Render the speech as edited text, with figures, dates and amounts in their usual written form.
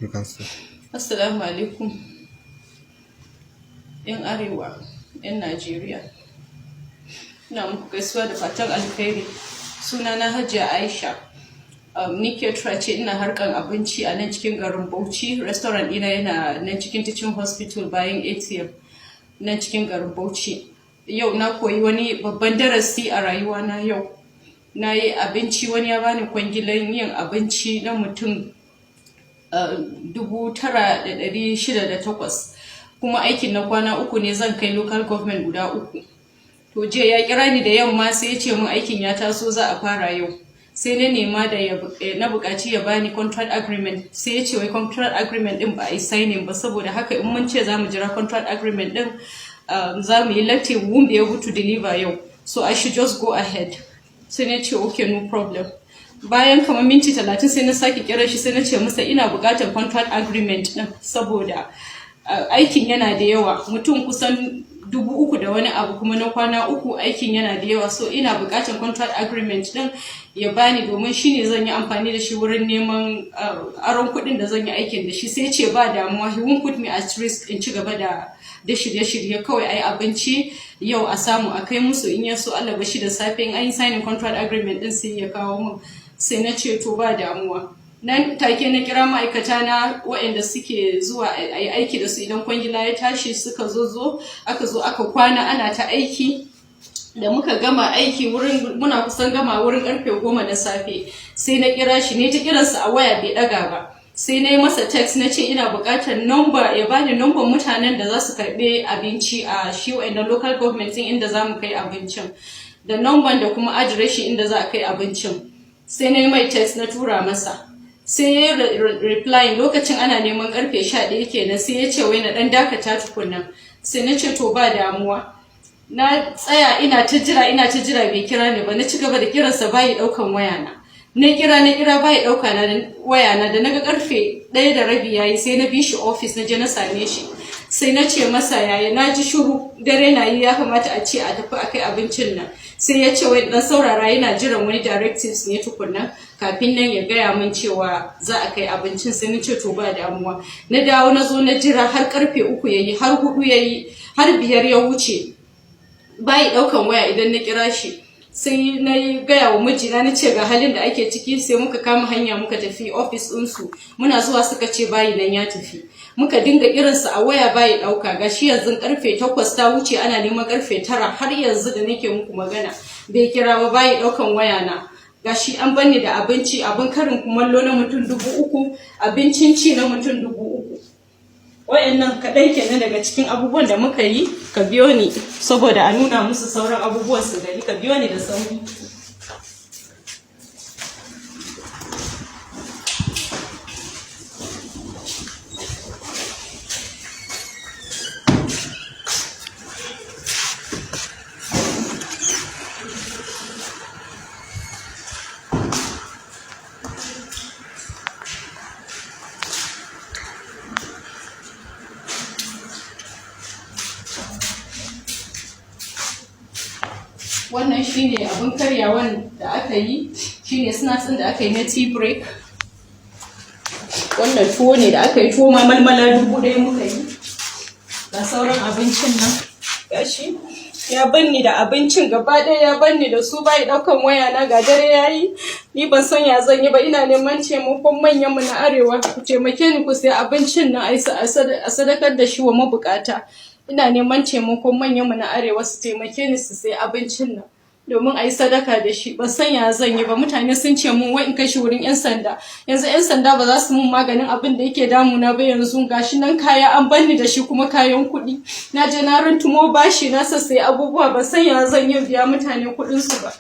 You can start. Assalamu alaikum. 'Yan Arewa, 'yan Najeriya. Ina muku gaisuwa da fatan alkhairi. Sunana Hajiya Aisha. Ni caterer ce, ina harkan abinci a nan cikin garin Bauchi. Restaurant ɗina yana nan cikin Teaching Hospital bayan ATM nan cikin garin Bauchi. Yau na koyi wani babban darasi a rayuwana yau. Na yi abinci, wani ya bani kwangilan yin abinci na mutum 9,608, kuma aikin na kwana 3 ne, zan kai local government guda 3. To jiya ya kira ni da yamma sai ya ce min aikin ya taso za a fara yau. Sai na nema da na buƙaci ya bani contract agreement, sai ya ce wai contract agreement din ba a yi signing ba, saboda haka in mun ce za mu jira contract agreement din za mu yi latti, we won't be able to deliver yau, so I should just go ahead. Sai na ce okay, no problem. Bayan kamar minti 30 sai na sake kira shi, sai na ce masa ina buƙatar contract agreement din saboda aikin yana da yawa, mutum kusan 3,000 da wani abu, kuma na kwana 3 aikin yana da yawa, so ina buƙatar contract agreement din ya bani, domin shine zan yi amfani da shi wurin neman aron kuɗin da zan yi aikin da shi. Sai ce ba damuwa, he won't put me at risk, in ci gaba da shirye-shirye kawai a yi abinci yau a samu a kai musu, in ya so Allah bashi da safe in an yi signing contract agreement din sai ya kawo min. Sai na ce to ba damuwa. Nan take na kira ma'aikata na waɗanda suke zuwa a yi aiki da su idan kwangila ya tashi, suka aka zo aka kwana ana ta aiki. Da muka gama aiki muna kusan gama wurin karfe 10 na safe, sai na kira shi, ne ta kiransa a waya bai daga ba. Sai na yi masa text na ce ina buƙatar number, ya bani number mutanen da za su karɓi abinci a shi wa'annan local government inda za mu kai abincin, da number da kuma adireshin inda za a kai abincin. Sai na yi mai text na tura masa, sai ya reply lokacin ana neman karfe 11 kenan, sai ya ce wai na dan dakata tukunna. Sai na ce to ba damuwa. Na tsaya ina ta jira bai kira ni ba, na ci gaba da kiransa bai daukan wayana. Na kira bai dauka na wayana, da naga karfe 1:30 yayi sai na bi shi office, na je na same shi. Sai na ce masa yaya, na ji shuru, dare na yi, ya kamata a ce a tafi akai abincin nan. Sai ya ce wai dan saurara, yana jiran wani directives ne tukunna kafin nan ya gaya min cewa za a kai abincin. Sai na ce to ba damuwa. Na dawo na zo na jira har karfe 3 yayi, har 4 yayi, har 5 ya wuce. Bai daukan waya idan na kira shi. Sai na gaya wa mijina, na ce ga halin da ake ciki. Sai muka kama hanya muka tafi office ɗinsu. Muna zuwa suka ce bayi nan ya tafi. Muka dinga irinsa a waya bai dauka, gashi yanzu karfe 8 ta wuce, ana neman karfe 9, har yanzu da nake muku magana bai kira ba, bai daukan waya na. Gashi an banni da abinci, abin karin kumallo na mutum 3,000, abincin ci na mutum 3,000. Wayannan kaɗan kenan daga cikin abubuwan da muka yi. Ka biyo ni saboda a nuna musu sauran abubuwan su gani. Ka biyo ni da sauri. Wannan shine abin karyawan da aka yi, shine snacks ɗin da aka yi na tea break. Wannan tuwo ne da aka yi, tuwo ma malmala 1,000 muka yi. Ga sauran abincin nan, gashi ya banni da abincin gaba ɗaya, ya banni da su, bai ɗaukan waya na, ga dare yayi, ni ban san ya zan yi ba. Ina neman taimakon manyanmu na Arewa, ku taimake ni ku sai abincin nan a sadakar da shi wa mabukata. Ina neman taimakon manyanmu na Arewa su taimake ni su sai abincin nan domin a yi sadaka da shi. Ban san ya zan yi ba. Mutane sun ce mun wai in kai shi wurin 'yan sanda. Yanzu 'yan sanda ba za su mun maganin abin da yake damuna ba. Yanzu gashi nan kaya an banni da shi, kuma kayan kuɗi. Na je na rantumo bashi, na sassai abubuwa, ban san ya zan yi biya mutane kuɗinsu ba.